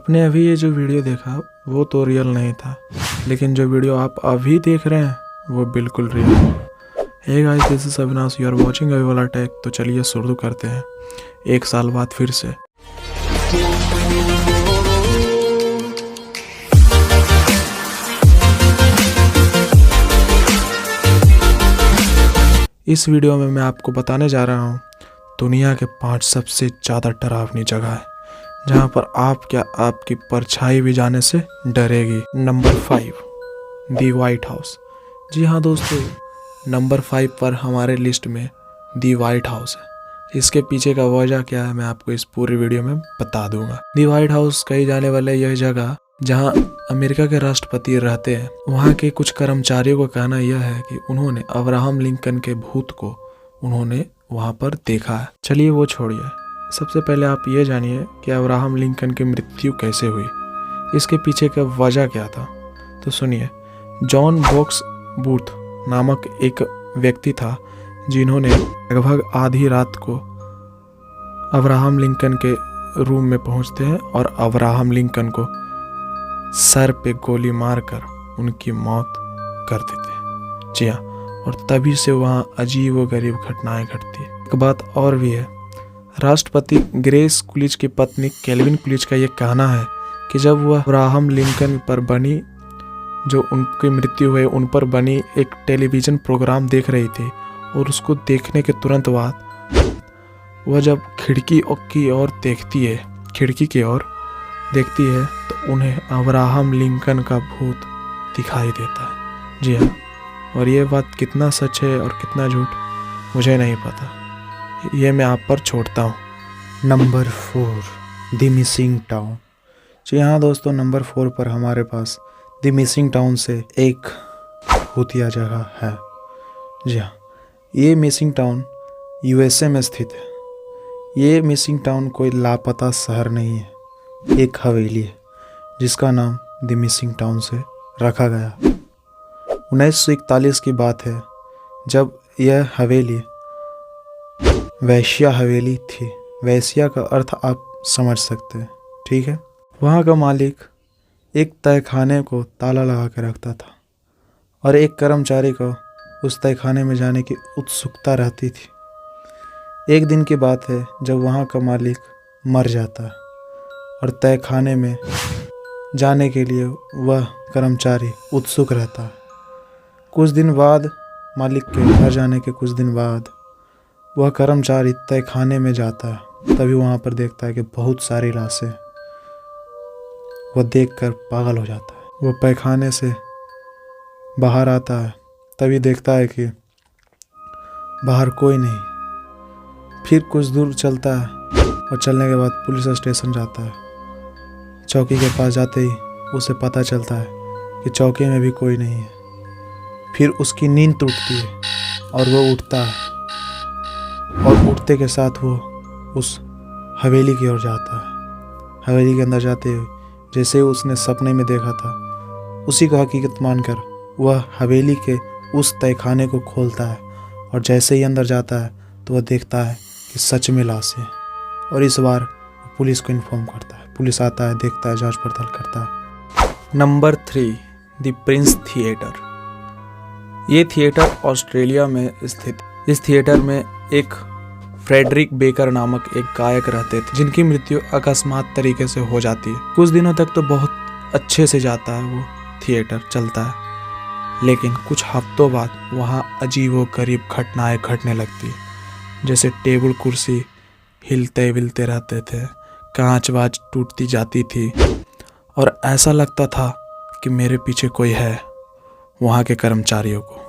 आपने अभी ये जो वीडियो देखा वो तो रियल नहीं था, लेकिन जो वीडियो आप अभी देख रहे हैं वो बिल्कुल रियल है। Hey guys, this is Avinash, you are watching Aviwala tech. तो चलिए शुरू करते हैं एक साल बाद फिर से। इस वीडियो में मैं आपको बताने जा रहा हूँ दुनिया के 5 सबसे ज़्यादा डरावनी जगह है जहाँ पर आप क्या आपकी परछाई भी जाने से डरेगी। Number 5, the White House. जी हाँ दोस्तों, नंबर 5 पर हमारे लिस्ट में दी वाइट हाउस है। इसके पीछे का वजह क्या है मैं आपको इस पूरी वीडियो में बता दूंगा। दी वाइट हाउस कही जाने वाले यह जगह जहां अमेरिका के राष्ट्रपति रहते हैं, वहां के कुछ कर्मचारियों का कहना यह है कि उन्होंने अब्राहम लिंकन के भूत को उन्होंने वहां पर देखा है। चलिए वो छोड़िए, सबसे पहले आप ये जानिए कि अब्राहम लिंकन की मृत्यु कैसे हुई, इसके पीछे का वजह क्या था। तो सुनिए, जॉन बॉक्स बूथ नामक एक व्यक्ति था जिन्होंने लगभग आधी रात को अब्राहम लिंकन के रूम में पहुंचते हैं और अब्राहम लिंकन को सर पे गोली मारकर उनकी मौत कर देते हैं। जी हाँ, और तभी से वहाँ अजीब व गरीब घटनाएं घटती है। एक बात और भी है, राष्ट्रपति ग्रेस कुलिज की पत्नी केल्विन कुलिज का ये कहना है कि जब वह अब्राहम लिंकन पर बनी, जो उनकी मृत्यु हुई, उन पर बनी एक टेलीविज़न प्रोग्राम देख रही थी और उसको देखने के तुरंत बाद वह जब खिड़की की ओर देखती है तो उन्हें अब्राहम लिंकन का भूत दिखाई देता है। जी हाँ, और ये बात कितना सच है और कितना झूठ मुझे नहीं पता, ये मैं आप पर छोड़ता हूँ। Number 4, the missing town. जी हाँ दोस्तों, नंबर 4 पर हमारे पास द मिसिंग टाउन से एक भूतिया जगह है। जी हाँ, ये मिसिंग टाउन यूएसए में स्थित है। ये मिसिंग टाउन कोई लापता शहर नहीं है, एक हवेली है जिसका नाम द मिसिंग टाउन से रखा गया। 1941 की बात है जब यह हवेली वैश्या हवेली थी। वैश्या का अर्थ आप समझ सकते हैं, ठीक है। वहाँ का मालिक एक तहखाने को ताला लगा के रखता था और एक कर्मचारी को उस तहखाने में जाने की उत्सुकता रहती थी। एक दिन की बात है जब वहाँ का मालिक मर जाता है और तहखाने में जाने के लिए वह कर्मचारी उत्सुक रहता है। कुछ दिन बाद, मालिक के घर जाने के कुछ दिन बाद, वह कर्मचारी तहखाने में जाता है। तभी वहाँ पर देखता है कि बहुत सारी लाशें। वह देखकर पागल हो जाता है। वह तहखाने से बाहर आता है, तभी देखता है कि बाहर कोई नहीं। फिर कुछ दूर चलता है और चलने के बाद पुलिस स्टेशन जाता है। चौकी के पास जाते ही उसे पता चलता है कि चौकी में भी कोई नहीं है। फिर उसकी नींद टूटती है और वो उठता है और उठते के साथ वो उस हवेली की ओर जाता है। हवेली के अंदर जाते हुए जैसे उसने सपने में देखा था उसी को हकीकत मानकर वह हवेली के उस तहखाने को खोलता है और जैसे ही अंदर जाता है तो वह देखता है कि सच में लाश है और इस बार पुलिस को इन्फॉर्म करता है। पुलिस आता है, देखता है, जांच पड़ताल करता है। Number 3, the Prince theatre. ये थिएटर ऑस्ट्रेलिया में स्थित। इस थिएटर में एक फ्रेडरिक बेकर नामक एक गायक रहते थे जिनकी मृत्यु अकस्मात तरीके से हो जाती है। कुछ दिनों तक तो बहुत अच्छे से जाता है, वो थिएटर चलता है, लेकिन कुछ हफ्तों बाद वहाँ अजीबोगरीब घटनाएं घटने लगती है। जैसे टेबल कुर्सी हिलते विलते रहते थे, कांच वाच टूटती जाती थी और ऐसा लगता था कि मेरे पीछे कोई है। वहाँ के कर्मचारियों को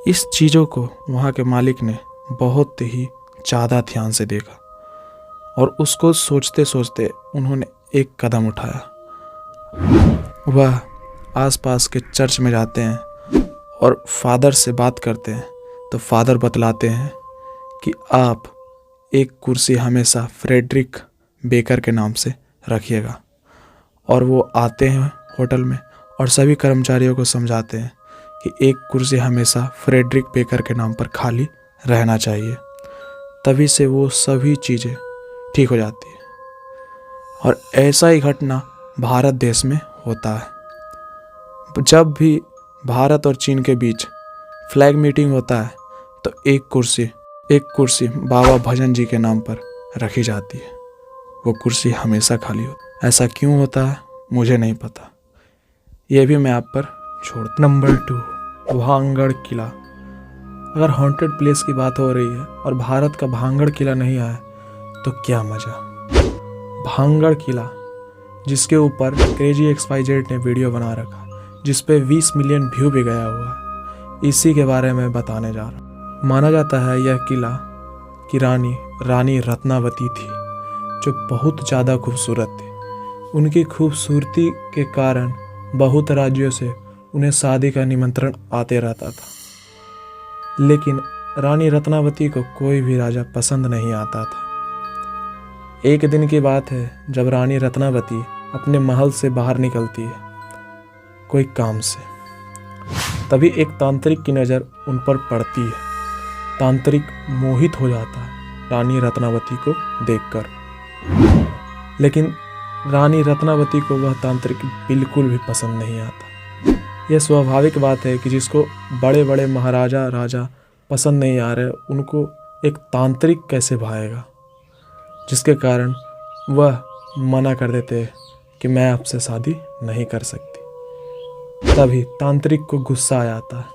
इस चीज़ों को वहाँ के मालिक ने बहुत ही ज़्यादा ध्यान से देखा और उसको सोचते सोचते उन्होंने एक कदम उठाया। वह आसपास के चर्च में जाते हैं और फादर से बात करते हैं। तो फादर बतलाते हैं कि आप एक कुर्सी हमेशा फ्रेडरिक बेकर के नाम से रखिएगा। और वो आते हैं होटल में और सभी कर्मचारियों को समझाते हैं कि एक कुर्सी हमेशा फ्रेडरिक बेकर के नाम पर खाली रहना चाहिए। तभी से वो सभी चीज़ें ठीक हो जाती है और ऐसा ही घटना भारत देश में होता है। जब भी भारत और चीन के बीच फ्लैग मीटिंग होता है तो एक कुर्सी बाबा भजन जी के नाम पर रखी जाती है। वो कुर्सी हमेशा खाली होती है। ऐसा क्यों होता है मुझे नहीं पता, ये भी मैं आप पर छोड़। नंबर 2, भांगड़ किला। अगर हॉन्टेड प्लेस की बात हो रही है और भारत का भांगड़ किला नहीं आया तो क्या मजा। भांगड़ किला, जिसके ऊपर क्रेजी XYZ ने वीडियो बना रखा, जिस पे 20 मिलियन व्यू भी गया हुआ है, इसी के बारे में बताने जा रहा हूँ। माना जाता है यह किला की रानी रत्नावती थी, जो बहुत ज़्यादा खूबसूरत थी। उनकी खूबसूरती के कारण बहुत राज्यों से उन्हें शादी का निमंत्रण आते रहता था, लेकिन रानी रत्नावती को कोई भी राजा पसंद नहीं आता था। एक दिन की बात है जब रानी रत्नावती अपने महल से बाहर निकलती है कोई काम से, तभी एक तांत्रिक की नज़र उन पर पड़ती है। तांत्रिक मोहित हो जाता है रानी रत्नावती को देखकर, लेकिन रानी रत्नावती को वह तांत्रिक बिल्कुल भी पसंद नहीं आता। यह स्वाभाविक बात है कि जिसको बड़े बड़े महाराजा राजा पसंद नहीं आ रहे, उनको एक तांत्रिक कैसे भाएगा, जिसके कारण वह मना कर देते हैं कि मैं आपसे शादी नहीं कर सकती। तभी तांत्रिक को गुस्सा आ जाता है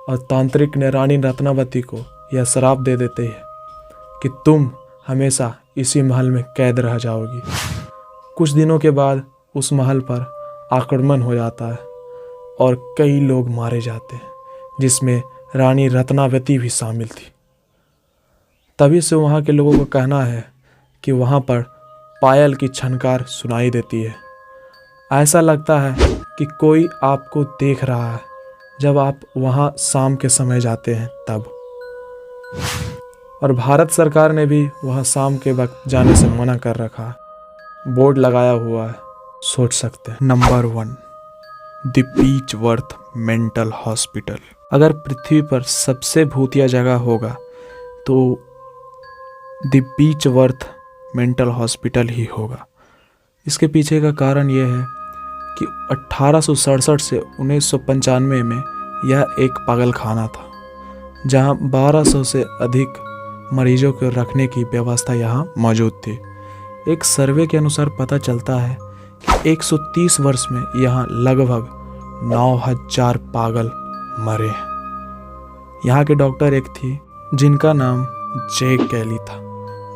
और तांत्रिक ने रानी रत्नावती को यह श्राप दे देते हैं कि तुम हमेशा इसी महल में कैद रह जाओगी। कुछ दिनों के बाद उस महल पर आक्रमण हो जाता है और कई लोग मारे जाते हैं, जिसमें रानी रत्नावती भी शामिल थी। तभी से वहाँ के लोगों का कहना है कि वहाँ पर पायल की छनकार सुनाई देती है। ऐसा लगता है कि कोई आपको देख रहा है जब आप वहाँ शाम के समय जाते हैं तब। और भारत सरकार ने भी वहाँ शाम के वक्त जाने से मना कर रखा है, बोर्ड लगाया हुआ है, सोच सकते हैं। Number 1, the Beechworth mental hospital. अगर पृथ्वी पर सबसे भूतिया जगह होगा तो द बीचवर्थ मेंटल हॉस्पिटल ही होगा। इसके पीछे का कारण यह है कि 1867 से 1995 में यह एक पागल खाना था, जहां 1200 से अधिक मरीजों को रखने की व्यवस्था यहां मौजूद थी। एक सर्वे के अनुसार पता चलता है कि 130 वर्ष में यहां लगभग 9000 पागल मरे हैं। यहाँ के डॉक्टर एक थी जिनका नाम जे कैली था।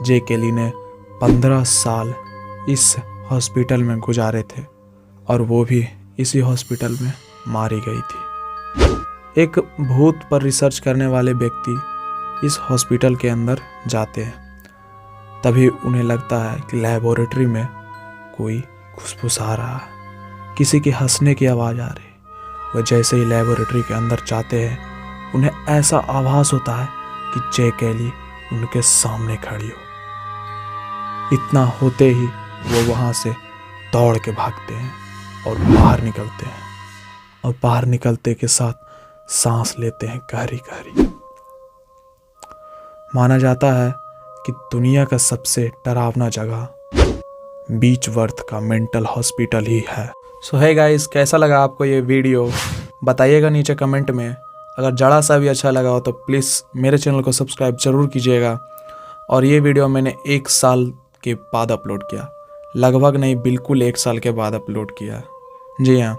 जे कैली ने 15 साल इस हॉस्पिटल में गुजारे थे और वो भी इसी हॉस्पिटल में मारी गई थी। एक भूत पर रिसर्च करने वाले व्यक्ति इस हॉस्पिटल के अंदर जाते हैं, तभी उन्हें लगता है कि लैबोरेटरी में कोई खुशबूस आ रहा है, किसी के हंसने की आवाज़ आ रही। वह जैसे ही लैबोरेटरी के अंदर जाते हैं, उन्हें ऐसा आभास होता है कि जे कैली उनके सामने खड़ी हो। इतना होते ही वो वहाँ से दौड़ के भागते हैं और बाहर निकलते हैं, और बाहर निकलते के साथ सांस लेते हैं गहरी गहरी। माना जाता है कि दुनिया का सबसे डरावना जगह बीचवर्थ का मेंटल हॉस्पिटल ही है। सो हे गाइस, कैसा लगा आपको ये वीडियो बताइएगा नीचे कमेंट में। अगर जरा सा भी अच्छा लगा हो तो प्लीज़ मेरे चैनल को सब्सक्राइब ज़रूर कीजिएगा। और ये वीडियो मैंने 1 साल के बाद अपलोड किया, लगभग नहीं बिल्कुल 1 साल के बाद अपलोड किया। जी हाँ,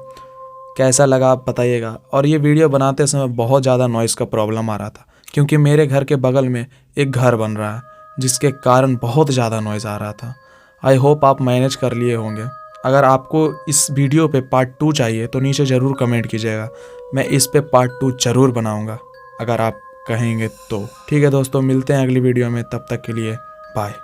कैसा लगा आप बताइएगा। और ये वीडियो बनाते समय बहुत ज़्यादा नॉइज़ का प्रॉब्लम आ रहा था, क्योंकि मेरे घर के बगल में एक घर बन रहा है, जिसके कारण बहुत ज़्यादा नॉइज़ आ रहा था। आई होप आप मैनेज कर लिए होंगे। अगर आपको इस वीडियो पे पार्ट 2 चाहिए तो नीचे ज़रूर कमेंट कीजिएगा, मैं इस पे पार्ट 2 ज़रूर बनाऊँगा अगर आप कहेंगे तो। ठीक है दोस्तों, मिलते हैं अगली वीडियो में, तब तक के लिए बाय।